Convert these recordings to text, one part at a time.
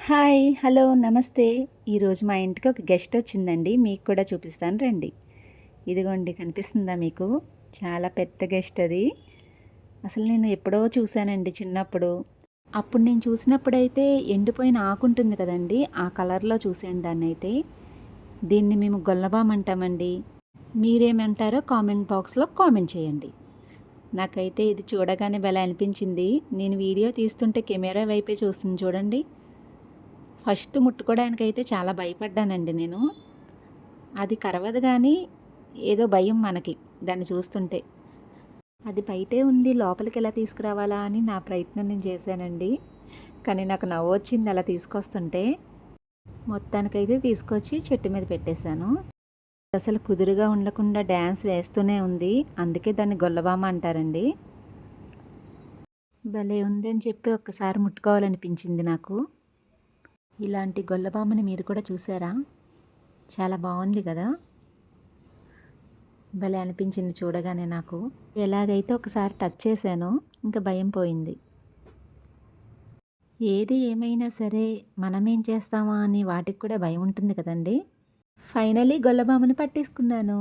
Hi hello నమస్తే. ఈరోజు మా ఇంటికి ఒక గెస్ట్ వచ్చిందండి. మీకు కూడా చూపిస్తాను రండి. ఇదిగోండి కనిపిస్తుందా మీకు? చాలా పెద్ద గెస్ట్ అది. అసలు నేను ఎప్పుడో చూశానండి చిన్నప్పుడు. అప్పుడు నేను చూసినప్పుడైతే ఎండిపోయిన ఆకుంటుంది కదండి, ఆ కలర్లో చూసాను దాన్నైతే. దీన్ని మేము గొల్లబామ్ అంటామండి. మీరేమంటారో కామెంట్ బాక్స్లో కామెంట్ చేయండి. నాకైతే ఇది చూడగానే భలే అనిపించింది. నేను వీడియో తీస్తుంటే కెమెరా వైపే చూస్తుంది చూడండి. ఫస్ట్ ముట్టుకోవడానికైతే చాలా భయపడ్డానండి నేను. అది కరవదు కానీ ఏదో భయం మనకి దాన్ని చూస్తుంటే. అది బయటే ఉంది, లోపలికి ఎలా తీసుకురావాలా అని నా ప్రయత్నం నేను చేశానండి. కానీ నాకు నవ్వొచ్చింది అలా తీసుకొస్తుంటే. మొత్తానికైతే తీసుకొచ్చి చెట్టు మీద పెట్టేశాను. అసలు కుదురుగా ఉండకుండా డ్యాన్స్ వేస్తూనే ఉంది. అందుకే దాన్ని గొల్లబామ అంటారండి. భలే ఉంది అని చెప్పి ఒక్కసారి ముట్టుకోవాలనిపించింది నాకు. ఇలాంటి గొల్లబామని మీరు కూడా చూసారా? చాలా బాగుంది కదా. భలే అనిపించింది చూడగానే నాకు. ఎలాగైతే ఒకసారి టచ్ చేశానో ఇంకా భయం పోయింది. ఏది ఏమైనా సరే మనమేం చేస్తామా అని వాటికి కూడా భయం ఉంటుంది కదండి. ఫైనలీ గొల్లబామని పట్టేసుకున్నాను.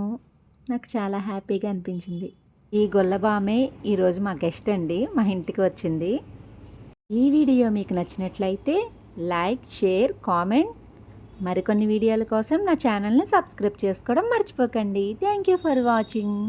నాకు చాలా హ్యాపీగా అనిపించింది. ఈ గొల్లబామే ఈరోజు మా గెస్ట్ అండి, మా ఇంటికి వచ్చింది. ఈ వీడియో మీకు నచ్చినట్లయితే లైక్, షేర్, కామెంట్. మరికొన్ని వీడియోల కోసం నా ఛానల్ని సబ్స్క్రైబ్ చేసుకోవడం మర్చిపోకండి. Thank you for watching.